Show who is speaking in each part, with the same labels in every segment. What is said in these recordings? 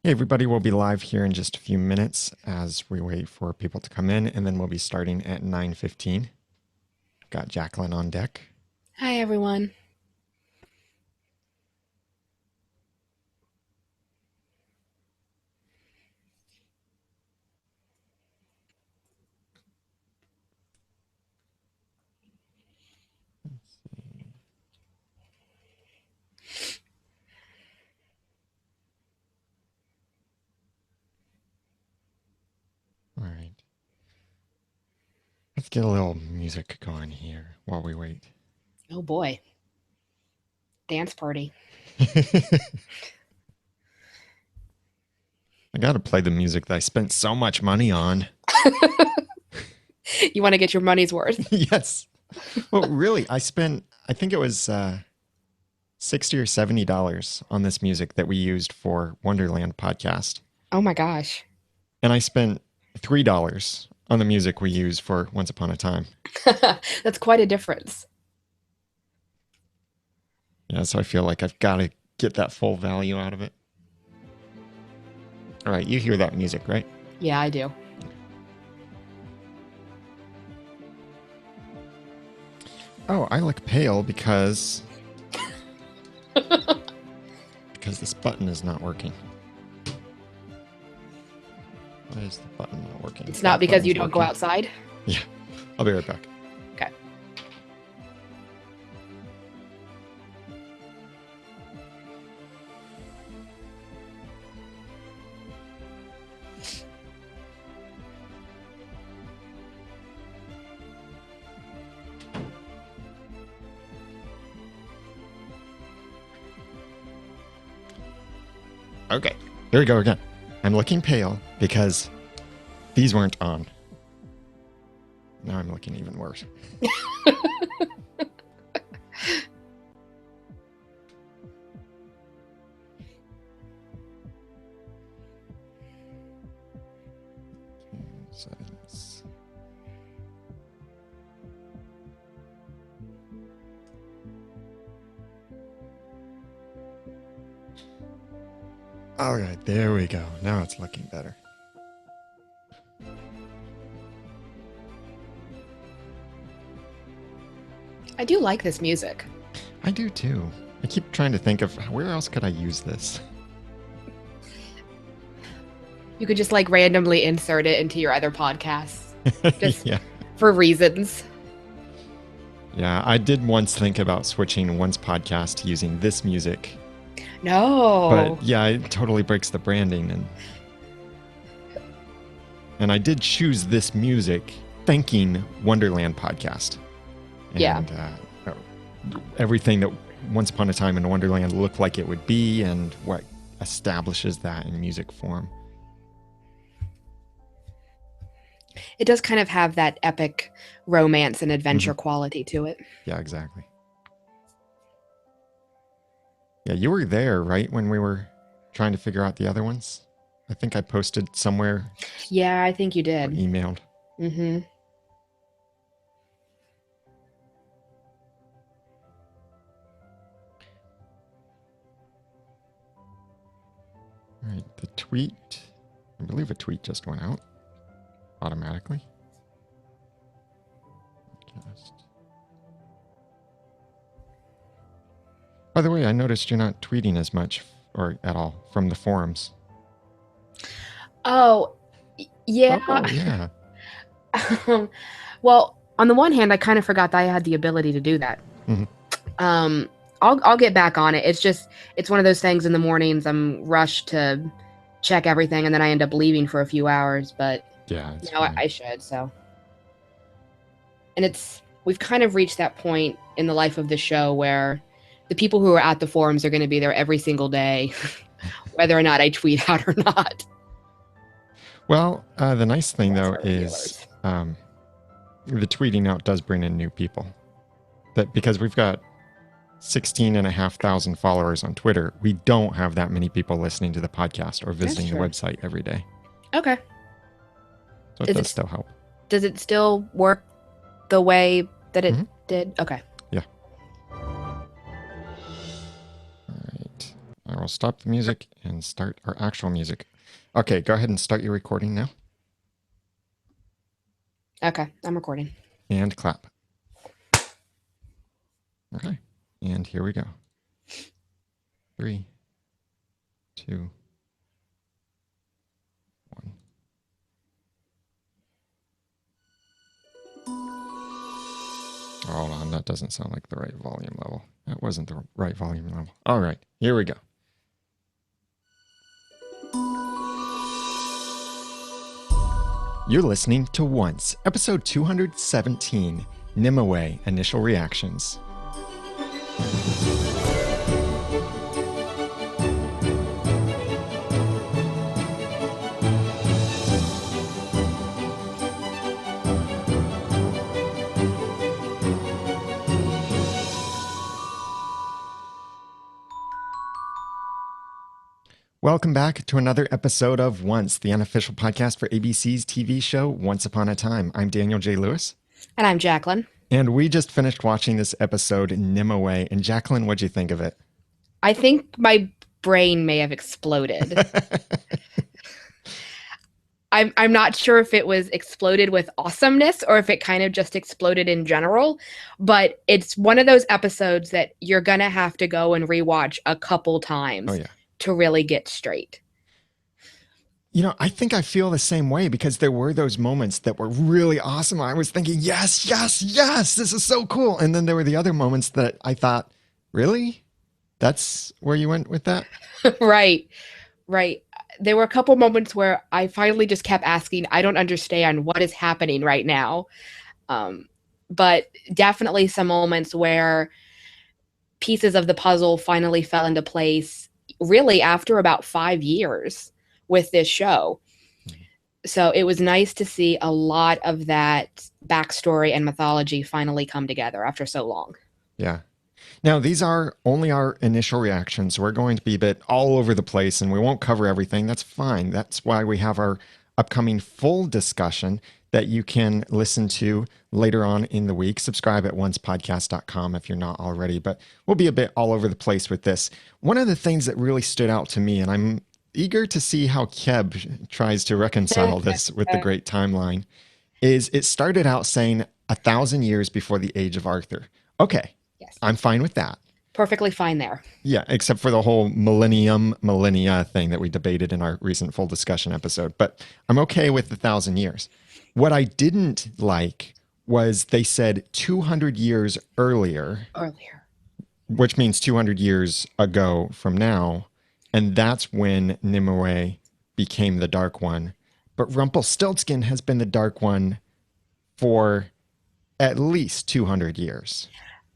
Speaker 1: Hey, everybody, we'll be live here in just a few minutes as we wait for people to come in, and then we'll be starting at 9:15. Got Jacqueline on deck.
Speaker 2: Hi, everyone.
Speaker 1: All right. Let's get a little music going here while we wait.
Speaker 2: Oh boy, dance party.
Speaker 1: I got to play the music that I spent so much money on.
Speaker 2: You want to get your money's worth?
Speaker 1: Yes. Well, really, I think it was $60 or $70 on this music that we used for Wonderland podcast.
Speaker 2: Oh my gosh.
Speaker 1: And I spent $3 on the music we used for Once Upon a Time.
Speaker 2: That's quite a difference.
Speaker 1: Yeah, so I feel like I've got to get that full value out of it. All right, you hear that music, right?
Speaker 2: Yeah, I do.
Speaker 1: Oh, I look pale because this button is not working. Why is the button not working?
Speaker 2: It's not
Speaker 1: That
Speaker 2: because you
Speaker 1: button's
Speaker 2: don't go
Speaker 1: working.
Speaker 2: outside?
Speaker 1: Yeah, I'll be right back.
Speaker 2: Okay.
Speaker 1: Okay, here we go again. I'm looking pale because these weren't on. Now I'm looking even worse. Settings. All right, there we go. Now it's looking better.
Speaker 2: I do like this music.
Speaker 1: I do too. I keep trying to think of where else could I use this?
Speaker 2: You could just like randomly insert it into your other podcasts just
Speaker 1: Yeah.
Speaker 2: for reasons.
Speaker 1: Yeah, I did once think about switching one's podcast to using this music,
Speaker 2: No.
Speaker 1: but yeah, it totally breaks the branding, and I did choose this music thanking Wonderland podcast.
Speaker 2: Yeah.
Speaker 1: And everything that Once Upon a Time in Wonderland looked like it would be, and what establishes that in music form.
Speaker 2: It does kind of have that epic romance and adventure quality to it.
Speaker 1: Yeah, exactly. Yeah, you were there, right, when we were trying to figure out the other ones? I think I posted somewhere
Speaker 2: Yeah, I think you
Speaker 1: or
Speaker 2: did.
Speaker 1: emailed.
Speaker 2: Mm-hmm.
Speaker 1: All right, the tweet. I believe a tweet just went out automatically. Podcast. By the way, I noticed you're not tweeting as much or at all from the forums.
Speaker 2: Oh, yeah.
Speaker 1: Oh, yeah.
Speaker 2: Well, on the one hand, I kind of forgot that I had the ability to do that.
Speaker 1: Mhm.
Speaker 2: Um, I'll get back on it. It's one of those things in the mornings I'm rushed to check everything and then I end up leaving for a few hours, but
Speaker 1: Yeah, it's
Speaker 2: now I should, so. And we've kind of reached that point in the life of the show where the people who are at the forums are going to be there every single day, whether or not I tweet out or not.
Speaker 1: Well, the nice thing,
Speaker 2: That's
Speaker 1: though,
Speaker 2: our
Speaker 1: is
Speaker 2: regulars.
Speaker 1: the tweeting out does bring in new people. That because we've got 16,500 followers on Twitter, we don't have that many people listening to the podcast or visiting the
Speaker 2: true.
Speaker 1: website every day.
Speaker 2: Okay.
Speaker 1: So it
Speaker 2: Is
Speaker 1: does
Speaker 2: it
Speaker 1: still help.
Speaker 2: Does it still work the way that it
Speaker 1: Mhm.
Speaker 2: did? Okay.
Speaker 1: Yeah. All right. I will stop the music and start our actual music. Okay, go ahead and start your recording now.
Speaker 2: Okay, I'm recording.
Speaker 1: And clap. Okay, and here we go. 3, 2, 1. Hold on, that doesn't sound like the right volume level. That wasn't the right volume level. All right, here we go. You're listening to Once, episode 217, Nimue Initial Reactions. Welcome back to another episode of Once, the unofficial podcast for ABC's TV show Once Upon a Time. I'm Daniel J. Lewis.
Speaker 2: And I'm Jacqueline.
Speaker 1: And we just finished watching this episode, Nimue. And Jacqueline, what'd you think of it?
Speaker 2: I think my brain may have exploded. I'm not sure if it was exploded with awesomeness or if it kind of just exploded in general, but it's one of those episodes that you're going to have to go and rewatch a couple times to really get straight.
Speaker 1: You know, I think I feel the same way because there were those moments that were really awesome. I was thinking, yes, this is so cool. And then there were the other moments that I thought, really? That's where you went with that?
Speaker 2: Right. There were a couple moments where I finally just kept asking, I don't understand what is happening right now. But definitely some moments where pieces of the puzzle finally fell into place, really after about 5 years with this show. So it was nice to see a lot of that backstory and mythology finally come together after so long.
Speaker 1: Yeah. Now, these are only our initial reactions. We're going to be a bit all over the place and we won't cover everything. That's fine. That's why we have our upcoming full discussion that you can listen to later on in the week. Subscribe at oncepodcast.com if you're not already, but we'll be a bit all over the place with this. One of the things that really stood out to me, and I'm eager to see how Keb tries to reconcile this with the great timeline, is it started out saying 1,000 years before the age of Arthur. Okay. Yes. I'm fine with that.
Speaker 2: Perfectly fine there.
Speaker 1: Yeah, except for the whole millennia thing that we debated in our recent full discussion episode. But I'm okay with 1,000 years. What I didn't like was they said 200 years earlier, which means 200 years ago from now. And that's when Nimue became the Dark One. But Rumpelstiltskin has been the Dark One for at least 200 years.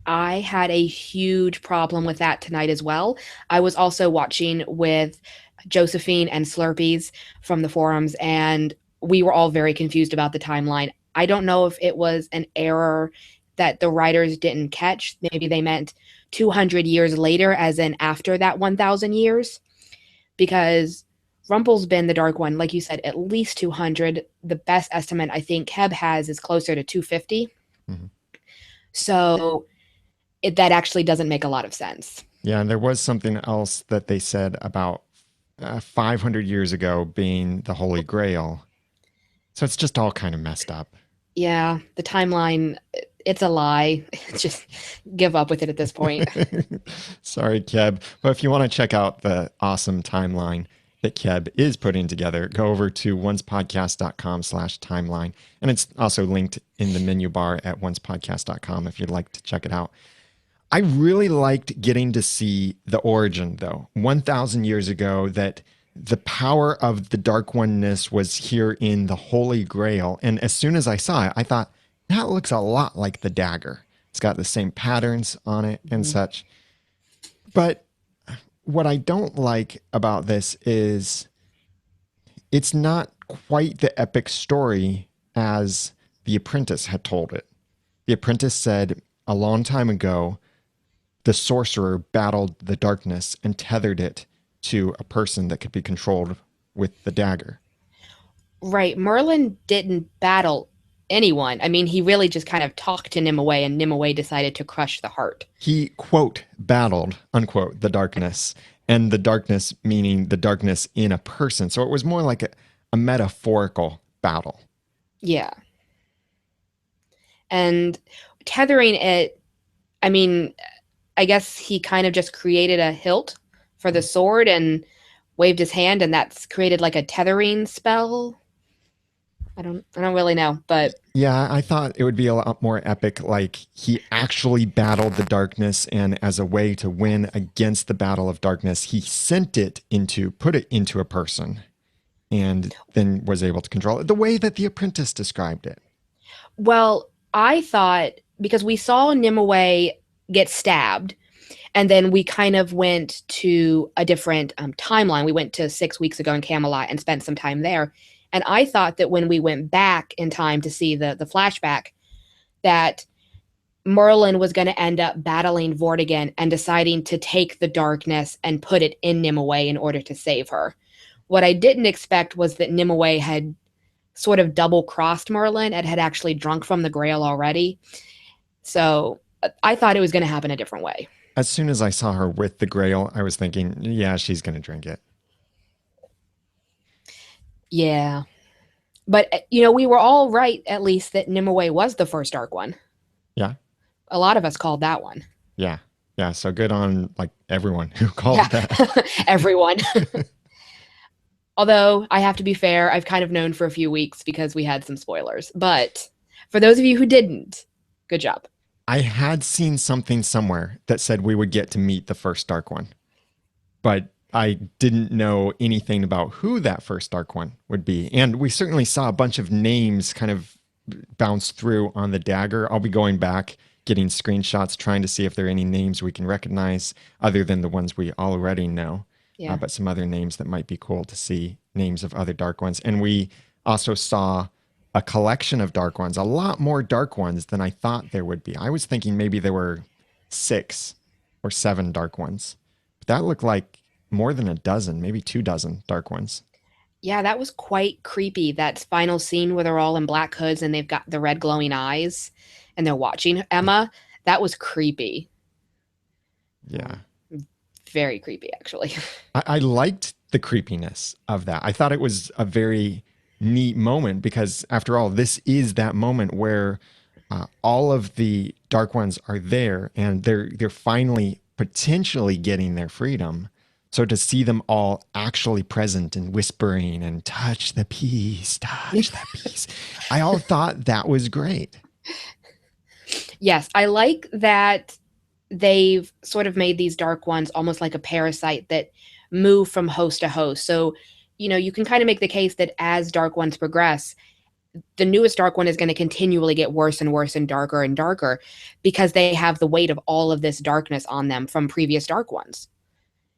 Speaker 2: I had a huge problem with that tonight as well. I was also watching with Josephine and Slurpees from the forums, and we were all very confused about the timeline. I don't know if it was an error that the writers didn't catch. Maybe they meant 200 years later, as in after that 1,000 years, because Rumpel's been the Dark One, like you said, at least 200. The best estimate I think Keb has is closer to 250. Mm-hmm. So that actually doesn't make a lot of sense.
Speaker 1: Yeah, and there was something else that they said about 500 years ago being the Holy Grail. So it's just all kind of messed up.
Speaker 2: Yeah, the timeline, it's a lie. Just give up with it at this point.
Speaker 1: Sorry, Keb. But if you want to check out the awesome timeline that Keb is putting together, go over to oncepodcast.com/timeline. And it's also linked in the menu bar at oncepodcast.com if you'd like to check it out. I really liked getting to see the origin, though, 1,000 years ago, that the power of the Dark Oneness was here in the Holy Grail. And as soon as I saw it, I thought, that looks a lot like the dagger. It's got the same patterns on it and such. But what I don't like about this is it's not quite the epic story as The Apprentice had told it. The Apprentice said a long time ago, the sorcerer battled the darkness and tethered it to a person that could be controlled with the dagger.
Speaker 2: Right. Merlin didn't battle anyone. I mean, he really just kind of talked to Nimue, and Nimue decided to crush the heart.
Speaker 1: He, quote, battled, unquote, the darkness. And the darkness meaning the darkness in a person. So it was more like a metaphorical battle.
Speaker 2: Yeah. And tethering it, I mean, I guess he kind of just created a hilt for the sword and waved his hand, and that's created like a tethering spell. I don't really know, but
Speaker 1: Yeah, I thought it would be a lot more epic. Like he actually battled the darkness, and as a way to win against the battle of darkness, he put it into a person, and then was able to control it the way that the apprentice described it.
Speaker 2: well, I thought because we saw Nimue get stabbed, and then we kind of went to a different timeline. We went to 6 weeks ago in Camelot and spent some time there. And I thought that when we went back in time to see the flashback, that Merlin was going to end up battling Vortigern and deciding to take the darkness and put it in Nimue in order to save her. What I didn't expect was that Nimue had sort of double crossed Merlin and had actually drunk from the grail already. So I thought it was going to happen a different way.
Speaker 1: As soon as I saw her with the Grail, I was thinking, yeah, she's going to drink it.
Speaker 2: Yeah. But, we were all right, at least, that Nimue was the first Dark One.
Speaker 1: Yeah,
Speaker 2: A lot of us called that one.
Speaker 1: yeah, yeah. So good on like everyone who
Speaker 2: Yeah,
Speaker 1: called that.
Speaker 2: everyone. Although, I have to be fair, I've kind of known for a few weeks because we had some spoilers. But for those of you who didn't, good job.
Speaker 1: I had seen something somewhere that said we would get to meet the first Dark One, but I didn't know anything about who that first Dark One would be. And we certainly saw a bunch of names kind of bounce through on the dagger. I'll be going back, getting screenshots, trying to see if there are any names we can recognize other than the ones we already know,
Speaker 2: Yeah.
Speaker 1: but some other names that might be cool to see, names of other Dark Ones. And we also saw a collection of Dark Ones, a lot more Dark Ones than I thought there would be. I was thinking maybe there were 6 or 7 Dark Ones, but that looked like more than a dozen, maybe 2 dozen Dark Ones.
Speaker 2: Yeah, that was quite creepy. That final scene where they're all in black hoods and they've got the red glowing eyes and they're watching Emma. That was creepy.
Speaker 1: Yeah.
Speaker 2: Um, very creepy, actually.
Speaker 1: I liked the creepiness of that. I thought it was a very neat moment because, after all, this is that moment where all of the Dark Ones are there and they're finally potentially getting their freedom. So to see them all actually present and whispering and touch the piece, I all thought that was great.
Speaker 2: Yes, I like that they've sort of made these dark ones almost like a parasite that move from host to host. So, you can kind of make the case that as dark ones progress, the newest dark one is going to continually get worse and worse and darker because they have the weight of all of this darkness on them from previous dark ones.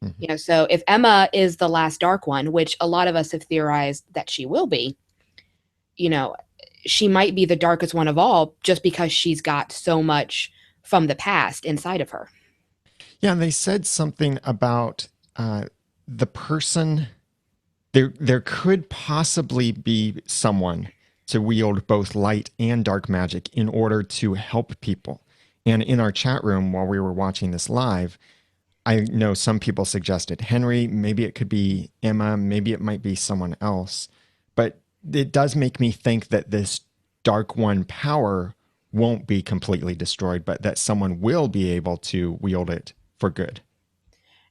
Speaker 1: Mhm.
Speaker 2: So if Emma is the last dark one, which a lot of us have theorized that she will be, you know, she might be the darkest one of all just because she's got so much from the past inside of her.
Speaker 1: Yeah, and they said something about uh, the person. There could possibly be someone to wield both light and dark magic in order to help people. And in our chat room while we were watching this live, I know some people suggested Henry, maybe it could be Emma, maybe it might be someone else. But it does make me think that this Dark One power won't be completely destroyed, but that someone will be able to wield it for good.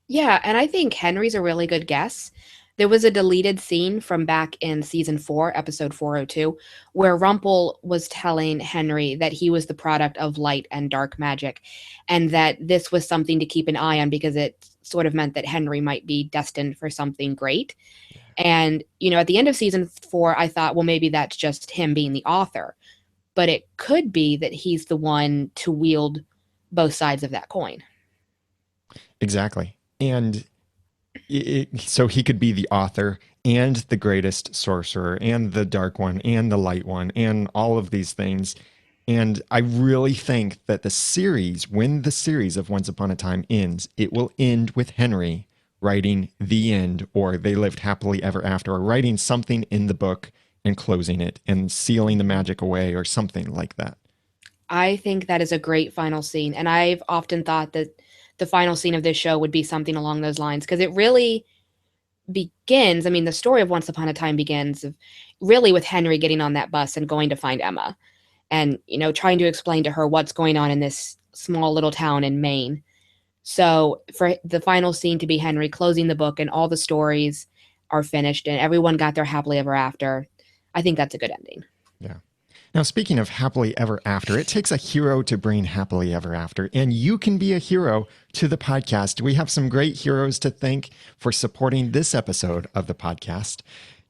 Speaker 2: Yeah, and I think Henry's a really good guess. There was a deleted scene from back in season 4, episode 402, where Rumpel was telling Henry that he was the product of light and dark magic, and that this was something to keep an eye on because it sort of meant that Henry might be destined for something great. And, at the end of season 4, I thought, well, maybe that's just him being the author, but it could be that he's the one to wield both sides of that coin.
Speaker 1: Exactly. And so he could be the author and the greatest sorcerer and the dark one and the light one and all of these things. And I really think that when the series of Once Upon a Time ends, it will end with Henry writing the end, or they lived happily ever after, or writing something in the book and closing it and sealing the magic away or something like that.
Speaker 2: I think that is a great final scene. And I've often thought that the final scene of this show would be something along those lines because it really begins. I mean, the story of Once Upon a Time begins really with Henry getting on that bus and going to find Emma and, trying to explain to her what's going on in this small little town in Maine. So for the final scene to be Henry closing the book and all the stories are finished and everyone got their happily ever after, I think that's a good ending.
Speaker 1: Yeah. Now, speaking of happily ever after, it takes a hero to bring happily ever after, and you can be a hero to the podcast. We have some great heroes to thank for supporting this episode of the podcast.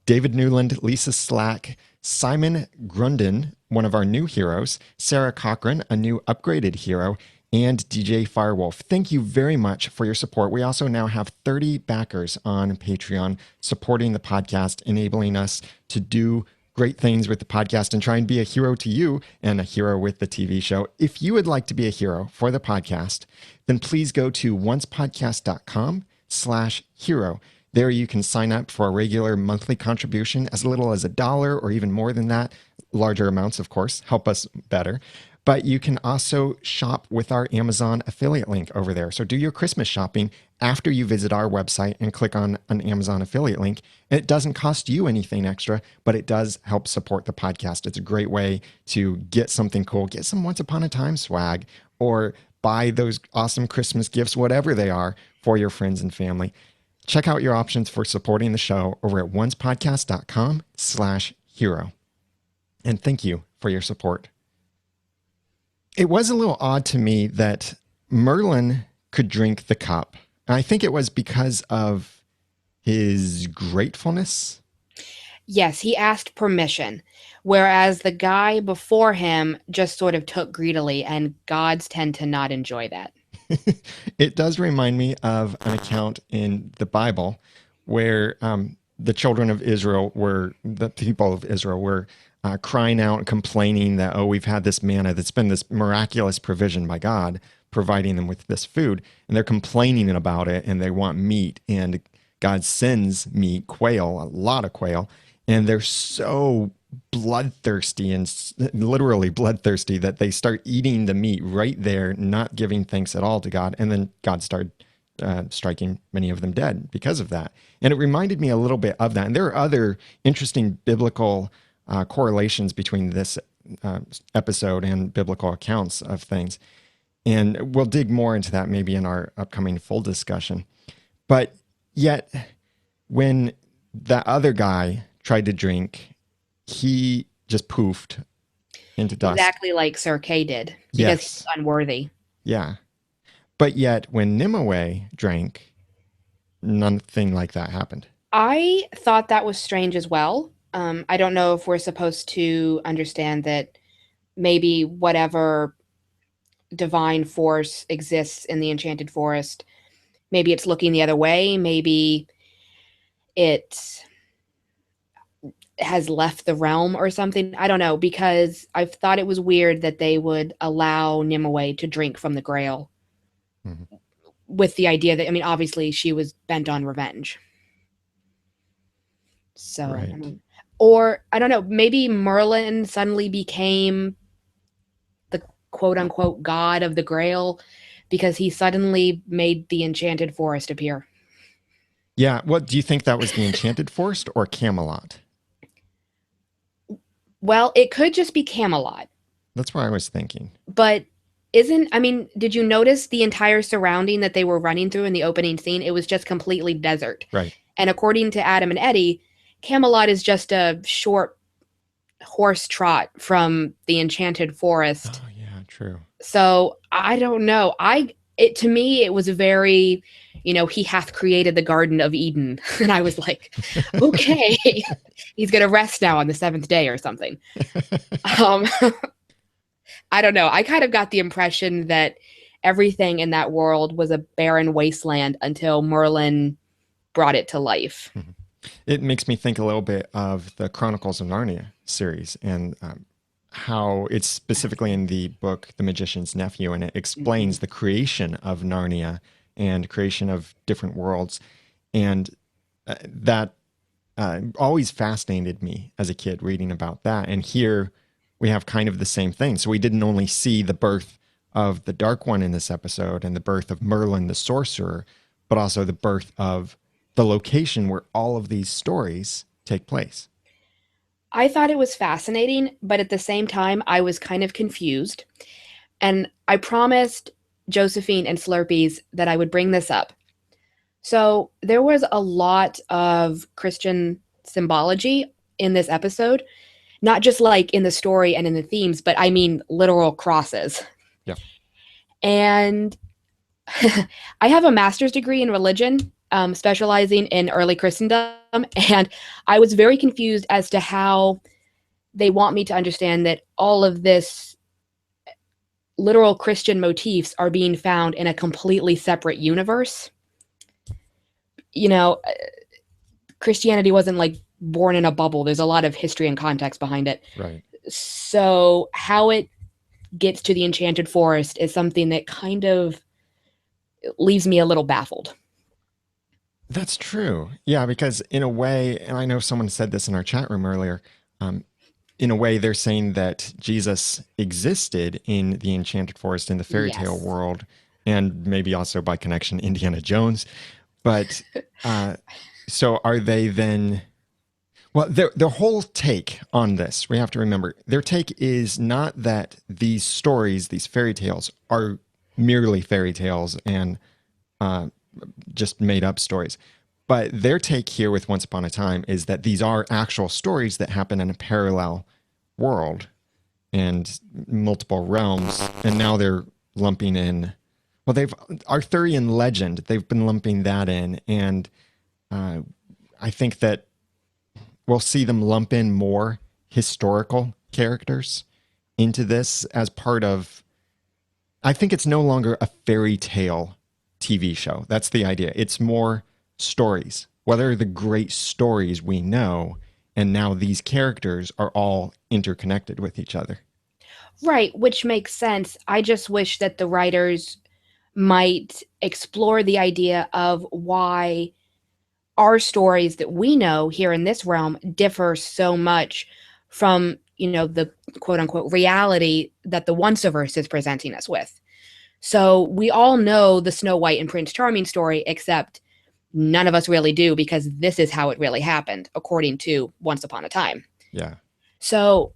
Speaker 1: David Newland, Lisa Slack, Simon Grunden, one of our new heroes, Sarah Cochran, a new upgraded hero, and DJ Firewolf. Thank you very much for your support. We also now have 30 backers on Patreon supporting the podcast, enabling us to do great things with the podcast and try and be a hero to you and a hero with the TV show. If you would like to be a hero for the podcast, then please go to oncepodcast.com/hero. There you can sign up for a regular monthly contribution as little as $1 or even more than that. Larger amounts, of course, help us better. But you can also shop with our Amazon affiliate link over there. So do your Christmas shopping after you visit our website and click on an Amazon affiliate link. And it doesn't cost you anything extra, but it does help support the podcast. It's a great way to get something cool, get some Once Upon a Time swag, or buy those awesome Christmas gifts, whatever they are, for your friends and family. Check out your options for supporting the show over at oncepodcast.com/hero. And thank you for your support. It was a little odd to me that Merlin could drink the cup. And I think it was because of his gratefulness.
Speaker 2: Yes, he asked permission, whereas the guy before him just sort of took greedily, and gods tend to not enjoy that.
Speaker 1: It does remind me of an account in the Bible where the children of Israel the people of Israel were crying out and complaining that, oh, we've had this manna that's been this miraculous provision by God providing them with this food. And they're complaining about it and they want meat. And God sends meat, quail, a lot of quail. And they're so bloodthirsty and literally bloodthirsty that they start eating the meat right there, not giving thanks at all to God. And then God started striking many of them dead because of that. And it reminded me a little bit of that. And there are other interesting biblical correlations between this episode and biblical accounts of things. And we'll dig more into that maybe in our upcoming full discussion. But yet, when that other guy tried to drink, he just poofed into dust.
Speaker 2: Exactly like Sir Kay did, because
Speaker 1: Yes.
Speaker 2: he's unworthy.
Speaker 1: Yeah. But yet, when Nimue drank, nothing like that happened.
Speaker 2: I thought that was strange as well. I don't know if we're supposed to understand that maybe whatever divine force exists in the Enchanted Forest, maybe it's looking the other way, maybe it has left the realm or something. I don't know, because I thought it was weird that they would allow Nimue to drink from the Grail with the idea that, I mean, obviously she was bent on revenge. So,
Speaker 1: Right.
Speaker 2: or I don't know, maybe Merlin suddenly became the quote unquote god of the Grail because he suddenly made the Enchanted Forest appear.
Speaker 1: Yeah. What do you think, that was the Enchanted Forest or Camelot?
Speaker 2: Well, it could just be Camelot,
Speaker 1: That's what I was thinking.
Speaker 2: but did you notice the entire surrounding that they were running through in the opening scene? It was just completely desert.
Speaker 1: Right.
Speaker 2: And according to Adam and Eddie, Camelot is just a short horse trot from the Enchanted Forest.
Speaker 1: Oh, yeah, true.
Speaker 2: So I don't know. To me, it was a very, he hath created the Garden of Eden. And I was like, okay, he's going to rest now on the seventh day or something. I don't know. I kind of got the impression that everything in that world was a barren wasteland until Merlin brought it to life.
Speaker 1: It makes me think a little bit of the Chronicles of Narnia series and how it's specifically in the book The Magician's Nephew, and it explains the creation of Narnia and creation of different worlds. And that always fascinated me as a kid reading about that. And here we have kind of the same thing. So we didn't only see the birth of the Dark One in this episode and the birth of Merlin the sorcerer, but also the birth of the location where all of these stories take place.
Speaker 2: I thought it was fascinating, but at the same time, I was kind of confused. And I promised Josephine and Slurpees that I would bring this up. So there was a lot of Christian symbology in this episode, not just like in the story and in the themes, but I mean literal crosses.
Speaker 1: Yeah.
Speaker 2: And I have a master's degree in religion, specializing in early Christendom. And I was very confused as to how they want me to understand that all of this literal Christian motifs are being found in a completely separate universe. You know, Christianity wasn't like born in a bubble. There's a lot of history and context behind it.
Speaker 1: Right.
Speaker 2: So, how it gets to the Enchanted Forest is something that kind of leaves me a little baffled.
Speaker 1: That's true. Yeah, because in a way, and I know someone said this in our chat room earlier, um, in a way, they're saying that Jesus existed in the Enchanted Forest in the fairy tale
Speaker 2: Yes.
Speaker 1: world, and maybe also by connection, Indiana Jones. But uh, so are they then? Well, their whole take on this, we have to remember, their take is not that these stories, these fairy tales, are merely fairy tales and uh, just made up stories. But their take here with Once Upon a Time is that these are actual stories that happen in a parallel world and multiple realms. And now they're lumping in, well, they've Arthurian legend, they've been lumping that in. And uh, I think that we'll see them lump in more historical characters into this as part of, I think it's no longer a fairy tale TV show. That's the idea. It's more stories. What are the great stories we know? And now these characters are all interconnected with each other.
Speaker 2: Right, which makes sense. I just wish that the writers might explore the idea of why our stories that we know here in this realm differ so much from, the quote unquote reality that the Onceverse is presenting us with. So we all know the Snow White and Prince Charming story, except none of us really do because this is how it really happened, according to Once Upon a Time.
Speaker 1: Yeah.
Speaker 2: So,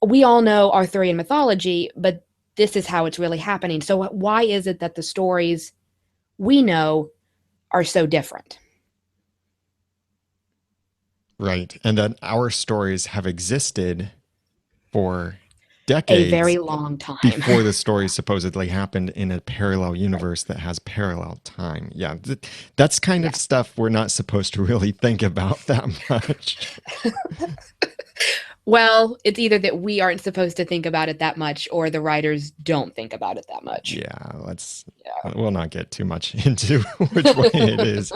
Speaker 2: we all know Arthurian mythology, but this is how it's really happening. So why is it that the stories we know are so different?
Speaker 1: Right. And that our stories have existed for
Speaker 2: A
Speaker 1: decades
Speaker 2: very long time.
Speaker 1: before the story supposedly happened in a parallel universe that has parallel time. Yeah. That's kind
Speaker 2: Yeah.
Speaker 1: of stuff we're not supposed to really think about that much.
Speaker 2: Well, it's either that we aren't supposed to think about it that much or the writers don't think about it that much.
Speaker 1: Yeah.
Speaker 2: Yeah.
Speaker 1: We'll not get too much into which way it is.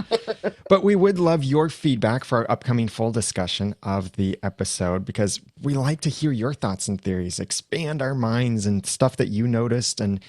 Speaker 1: But we would love your feedback for our upcoming full discussion of the episode because we like to hear your thoughts and theories, expand our minds and stuff that you noticed and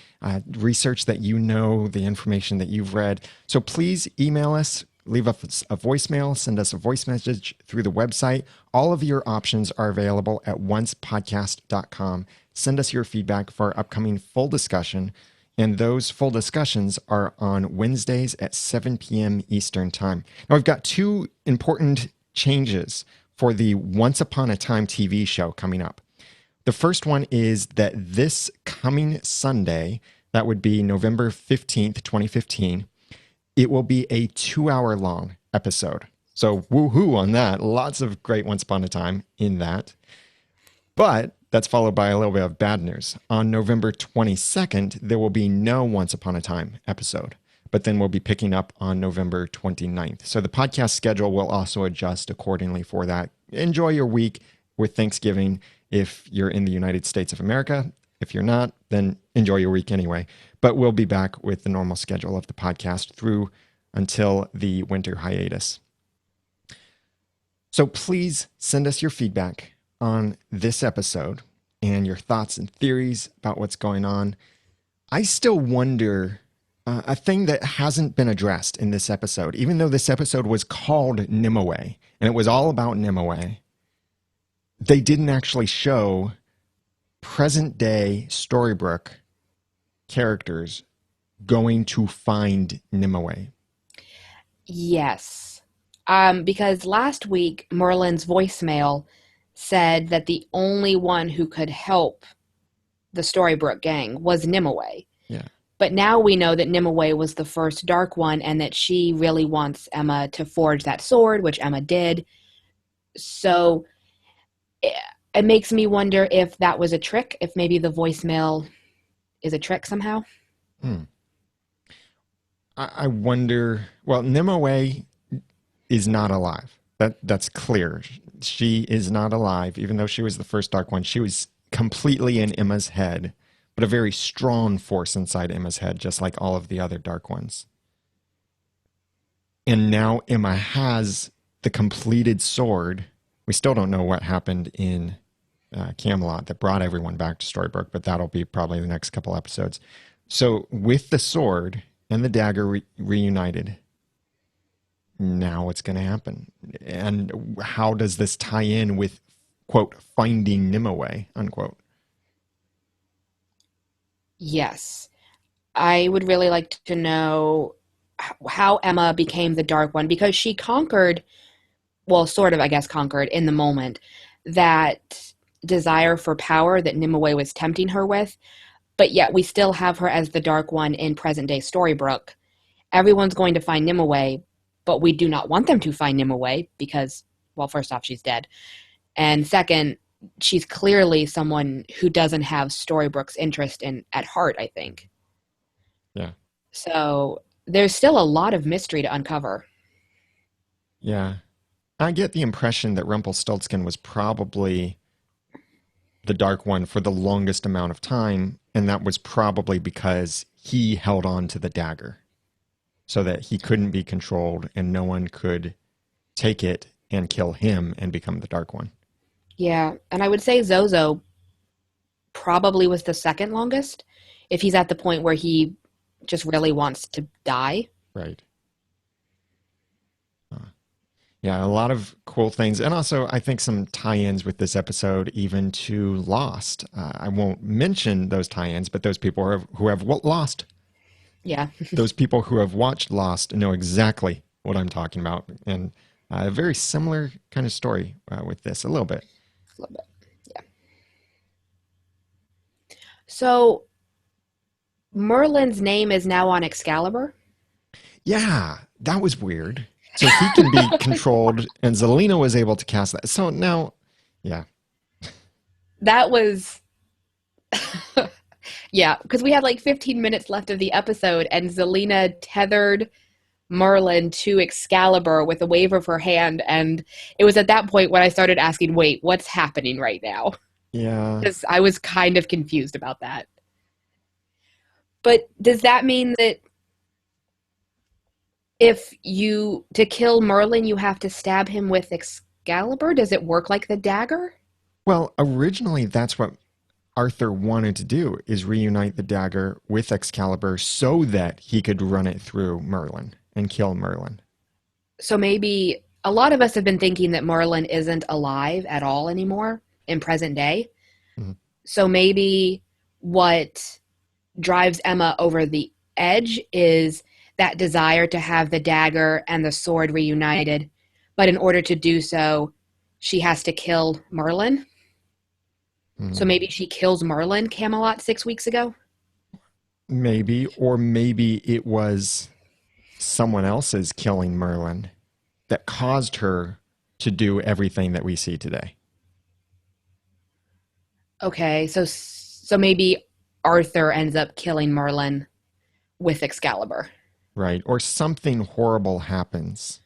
Speaker 1: research that you know, the information that you've read. So please email us, leave us a voicemail, send us a voice message through the website. All of your options are available at oncepodcast.com. Send us your feedback for our upcoming full discussion. And those full discussions are on Wednesdays at 7 p.m. Eastern Time. Now, we've got two important changes for the Once Upon a Time TV show coming up. The first one is that this coming Sunday, that would be November 15th, 2015, it will be a 2-hour long episode. So woohoo on that. Lots of great Once Upon a Time in that. But that's followed by a little bit of bad news. On November 22nd, there will be no Once Upon a Time episode, but then we'll be picking up on November 29th. So the podcast schedule will also adjust accordingly for that. Enjoy your week with Thanksgiving if you're in the United States of America. If you're not, then enjoy your week anyway. But we'll be back with the normal schedule of the podcast through until the winter hiatus. So please send us your feedback on this episode and your thoughts and theories about what's going on. I still wonder a thing that hasn't been addressed in this episode, even though this episode was called Nimue and it was all about Nimue, they didn't actually show present day Storybrooke characters going to find Nimue?
Speaker 2: Yes. Because last week, Merlin's voicemail said that the only one who could help the Storybrooke gang was Nimue.
Speaker 1: Yeah.
Speaker 2: But now we know that Nimue was the first Dark One and that she really wants Emma to forge that sword, which Emma did. So it, it makes me wonder if that was a trick, if maybe the voicemail is a trick somehow.
Speaker 1: Hmm. I wonder. Well, Nimue is not alive. That's clear. She is not alive, even though she was the first Dark One. She was completely in Emma's head, but a very strong force inside Emma's head, just like all of the other Dark Ones. And now Emma has the completed sword. We still don't know what happened in Camelot that brought everyone back to Storybrooke, but that'll be probably the next couple episodes. So with the sword and the dagger reunited, now what's going to happen? And how does this tie in with, quote, finding Nimue, unquote?
Speaker 2: Yes. I would really like to know how Emma became the Dark One because she conquered, well, sort of, I guess, conquered in the moment that desire for power that Nimue was tempting her with. But yet we still have her as the Dark One in present day Storybrooke. Everyone's going to find Nimue, but we do not want them to find Nimue because, well, first off, she's dead. And second, she's clearly someone who doesn't have Storybrooke's interest in at heart, I think.
Speaker 1: Yeah.
Speaker 2: So there's still a lot of mystery to uncover.
Speaker 1: Yeah. I get the impression that Rumpelstiltskin was probably the Dark One for the longest amount of time, and that was probably because he held on to the dagger so that he couldn't be controlled and no one could take it and kill him and become the Dark One.
Speaker 2: Yeah, and I would say Zozo probably was the second longest if he's at the point where he just really wants to die.
Speaker 1: Right. Uh, yeah, a lot of cool things. And also, I think some tie ins with this episode, even to Lost. I won't mention those tie ins, but those people who have Lost,
Speaker 2: Yeah,
Speaker 1: those people who have watched Lost know exactly what I'm talking about. And a very similar kind of story with this, a little bit.
Speaker 2: a little bit. Yeah. So Merlin's name is now on Excalibur.
Speaker 1: Yeah, that was weird. So he can be controlled, and Zelena was able to cast that. So now, yeah,
Speaker 2: That was yeah, because we had like 15 minutes left of the episode, and Zelena tethered Merlin to Excalibur with a wave of her hand. And it was at that point when I started asking, wait, what's happening right now?
Speaker 1: yeah.
Speaker 2: Because I was kind of confused about that. But does that mean that if you, to kill Merlin, you have to stab him with Excalibur? Does it work like the dagger?
Speaker 1: Well, originally that's what Arthur wanted to do is reunite the dagger with Excalibur so that he could run it through Merlin and kill Merlin.
Speaker 2: So maybe a lot of us have been thinking that Merlin isn't alive at all anymore in present day.
Speaker 1: Mhm.
Speaker 2: So maybe what drives Emma over the edge is that desire to have the dagger and the sword reunited. But in order to do so, she has to kill Merlin. So
Speaker 1: Mhm.
Speaker 2: maybe she kills Merlin Camelot 6 weeks ago.
Speaker 1: Maybe, or maybe it was someone else's killing Merlin that caused her to do everything that we see today.
Speaker 2: Okay, so maybe Arthur ends up killing Merlin with Excalibur.
Speaker 1: Right? Or something horrible happens.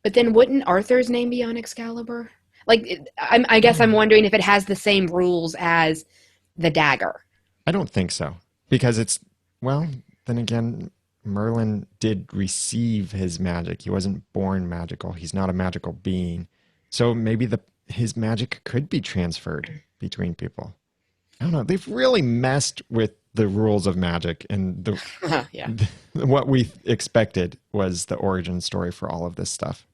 Speaker 2: But then wouldn't Arthur's name be on Excalibur? Like, I guess I'm wondering if it has the same rules as the dagger.
Speaker 1: I don't think so. Because it's, well, then again, Merlin did receive his magic. He wasn't born magical. He's not a magical being. So maybe his magic could be transferred between people. I don't know. They've really messed with the rules of magic, and
Speaker 2: Yeah,
Speaker 1: what we expected was the origin story for all of this stuff.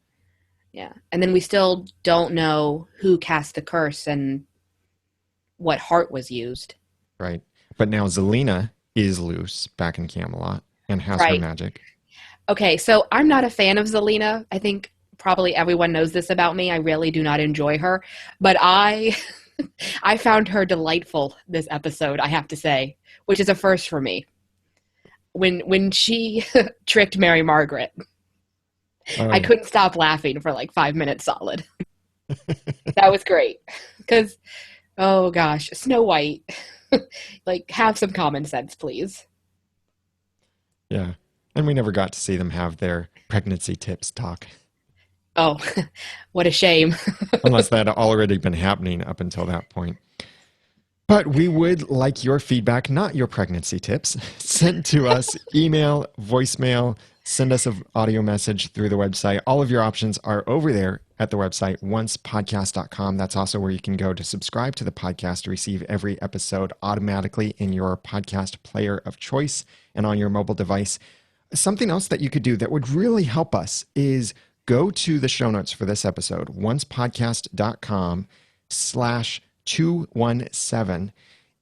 Speaker 2: yeah. And then we still don't know who cast the curse and what heart was used.
Speaker 1: Right. But now Zelena is loose back in Camelot and has her
Speaker 2: Right.
Speaker 1: magic.
Speaker 2: Okay, so I'm not a fan of Zelena. I think probably everyone knows this about me. I really do not enjoy her, but I I found her delightful this episode, I have to say, which is a first for me. When she tricked Mary Margaret,
Speaker 1: Oh,
Speaker 2: I
Speaker 1: yeah.
Speaker 2: couldn't stop laughing for like 5 minutes solid. That was great. Because, oh gosh, Snow White, like, have some common sense, please.
Speaker 1: Yeah. And we never got to see them have their pregnancy tips talk,
Speaker 2: Oh, what a shame.
Speaker 1: unless that had already been happening up until that point. But we would like your feedback, not your pregnancy tips, sent to us email, voicemail, send us an audio message through the website. All of your options are over there at the website, oncepodcast.com. That's also where you can go to subscribe to the podcast to receive every episode automatically in your podcast player of choice and on your mobile device. Something else that you could do that would really help us is go to the show notes for this episode, oncepodcast.com/217,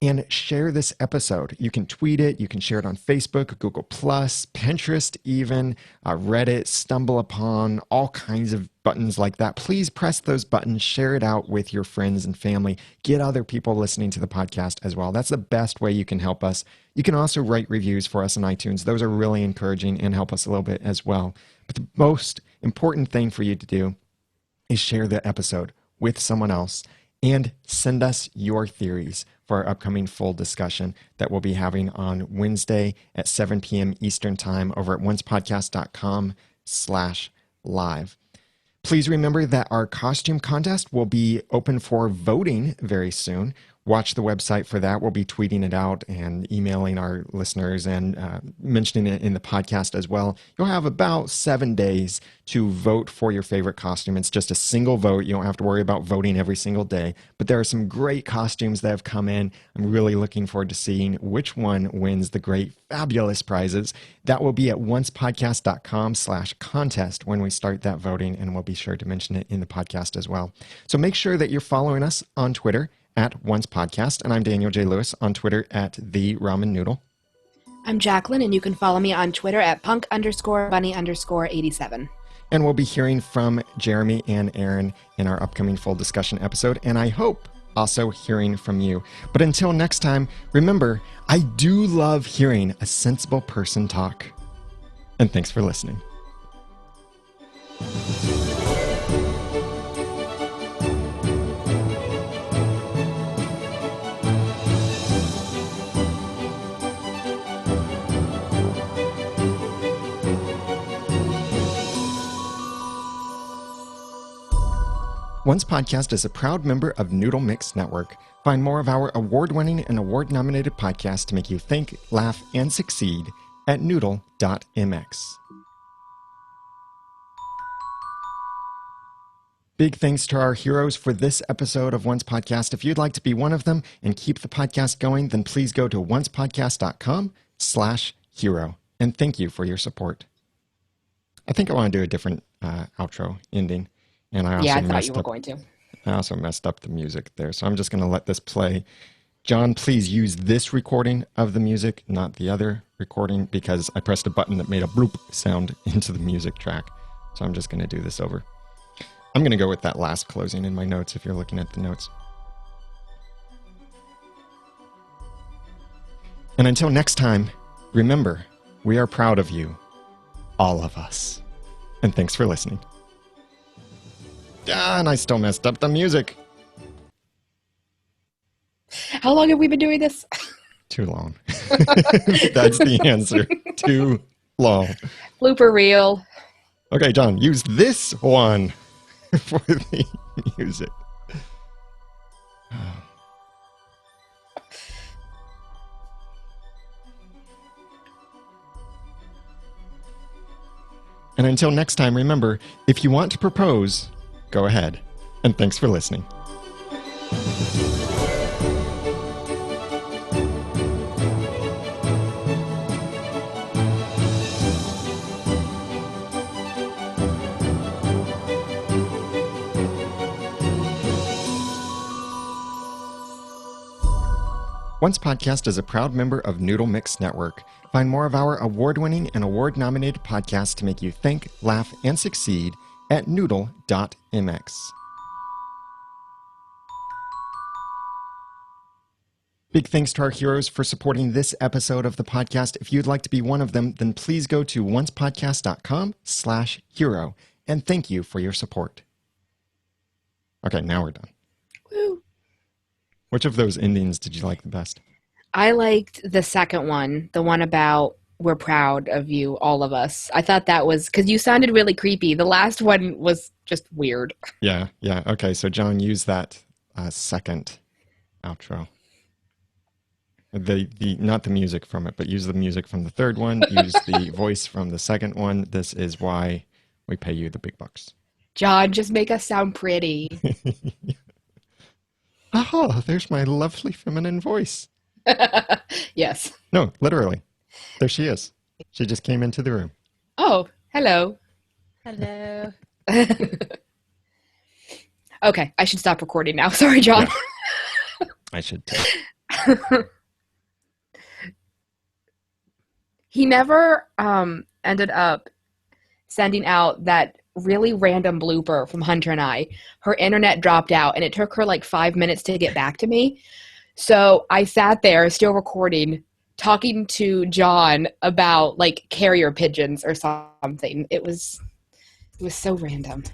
Speaker 1: and share this episode. You can tweet it. You can share it on Facebook, Google+, Pinterest even, Reddit, StumbleUpon, all kinds of buttons like that. Please press those buttons. Share it out with your friends and family. Get other people listening to the podcast as well. That's the best way you can help us. You can also write reviews for us on iTunes. Those are really encouraging and help us a little bit as well. But the most important thing for you to do is share the episode with someone else and send us your theories for our upcoming full discussion that we'll be having on Wednesday at 7 p.m. Eastern Time over at oncepodcast.com/live. Please remember that our costume contest will be open for voting very soon. Watch the website for that. We'll be tweeting it out and emailing our listeners and mentioning it in the podcast as well. You'll have about 7 days to vote for your favorite costume. It's just a single vote. You don't have to worry about voting every single day. But there are some great costumes that have come in. I'm really looking forward to seeing which one wins the great, fabulous prizes. That will be at oncepodcast.com/contest when we start that voting, and we'll be sure to mention it in the podcast as well. So make sure that you're following us on Twitter at Once Podcast, and I'm Daniel J. Lewis on Twitter at The Ramen Noodle.
Speaker 2: I'm Jacqueline, and you can follow me on Twitter at punk_bunny_87.
Speaker 1: And we'll be hearing from Jeremy and Aaron in our upcoming full discussion episode, and I hope also hearing from you. But until next time, remember, I do love hearing a sensible person talk. And thanks for listening. Once Podcast is a proud member of Noodle.mx Network. Find more of our award-winning and award-nominated podcasts to make you think, laugh, and succeed at Noodle.mx. Big thanks to our heroes for this episode of Once Podcast. If you'd like to be one of them and keep the podcast going, then please go to oncepodcast.com/hero. And thank you for your support. I think I want to do a different outro ending. And I
Speaker 2: Yeah, I thought you were going to.
Speaker 1: I also messed up the music there, so I'm just going to let this play. John, please use this recording of the music, not the other recording, because I pressed a button that made a bloop sound into the music track. So I'm just going to do this over. I'm going to go with that last closing in my notes if you're looking at the notes. And until next time, remember, we are proud of you, all of us. And thanks for listening. Ah, and I still messed up the music.
Speaker 2: How long have we been doing this?
Speaker 1: Too long. That's the answer. Too long.
Speaker 2: Blooper reel.
Speaker 1: Okay, John, use this one for the music. And until next time, remember, if you want to propose, go ahead. And thanks for listening. Once Podcast is a proud member of Noodle.mx Network. Find more of our award-winning and award-nominated podcasts to make you think, laugh, and succeed at Noodle.mx. Big thanks to our heroes for supporting this episode of the podcast. If you'd like to be one of them, then please go to oncepodcast.com/hero. And thank you for your support. Okay, now we're done.
Speaker 2: Woo.
Speaker 1: Which of those endings did you like the best?
Speaker 2: I liked the second one, the one about we're proud of you, all of us. I thought that was because you sounded really creepy. The last one was just weird.
Speaker 1: Yeah. Okay, so John, use that second outro. The not the music from it, but use the music from the third one. Use the voice from the second one. This is why we pay you the big bucks.
Speaker 2: John, just make us sound pretty.
Speaker 1: Aha, there's my lovely feminine voice.
Speaker 2: Yes.
Speaker 1: No, literally. There she is. She just came into the room.
Speaker 2: Oh, hello.
Speaker 3: Hello.
Speaker 2: Okay, I should stop recording now. Sorry, John.
Speaker 1: Yeah. I should too.
Speaker 2: He never ended up sending out that really random blooper from Hunter and I. Her internet dropped out, and it took her like 5 minutes to get back to me. So I sat there, still recording, talking to John about like carrier pigeons or something. It was so random.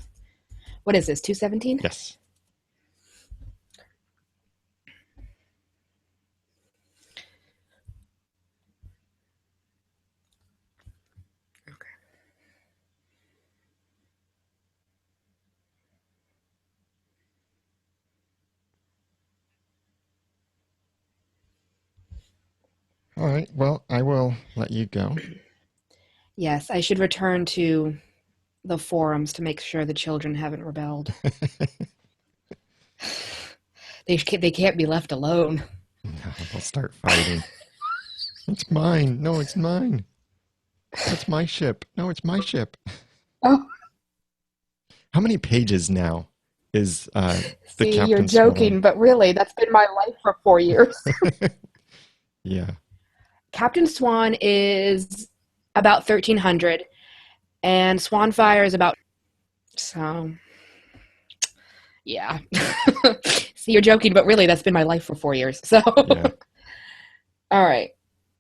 Speaker 2: What is this, 217?
Speaker 1: Yes. All right. Well, I will let you go.
Speaker 2: Yes, I should return to the forums to make sure the children haven't rebelled. They can't be left alone.
Speaker 1: No, they'll start fighting. It's mine. No, it's mine. That's my ship. No, it's my ship.
Speaker 2: Oh.
Speaker 1: How many pages now is the
Speaker 2: See,
Speaker 1: Captain
Speaker 2: you're joking,
Speaker 1: Swan?
Speaker 2: but really, that's been my life for 4 years.
Speaker 1: Yeah.
Speaker 2: Captain Swan is about 1,300, and Swanfire is about... So, yeah. See, you're joking, but really, that's been my life for 4 years. So,
Speaker 1: Yeah.
Speaker 2: All right.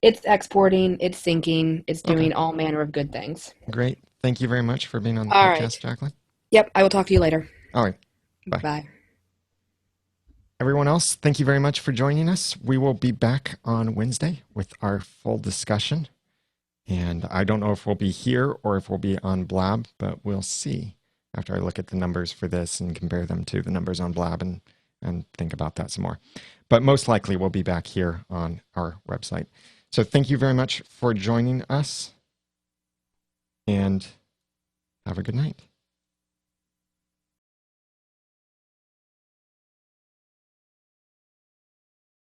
Speaker 2: It's exporting, it's syncing, it's doing
Speaker 1: Okay.
Speaker 2: all manner of good things.
Speaker 1: Great. Thank you very much for being on the
Speaker 2: All
Speaker 1: podcast,
Speaker 2: right.
Speaker 1: Jacqueline.
Speaker 2: Yep, I will talk to you later.
Speaker 1: All right. Bye.
Speaker 2: Bye.
Speaker 1: Everyone else, thank you very much for joining us. We will be back on Wednesday with our full discussion. And I don't know if we'll be here or if we'll be on Blab, but we'll see after I look at the numbers for this and compare them to the numbers on Blab and think about that some more. But most likely we'll be back here on our website. So thank you very much for joining us and have a good night.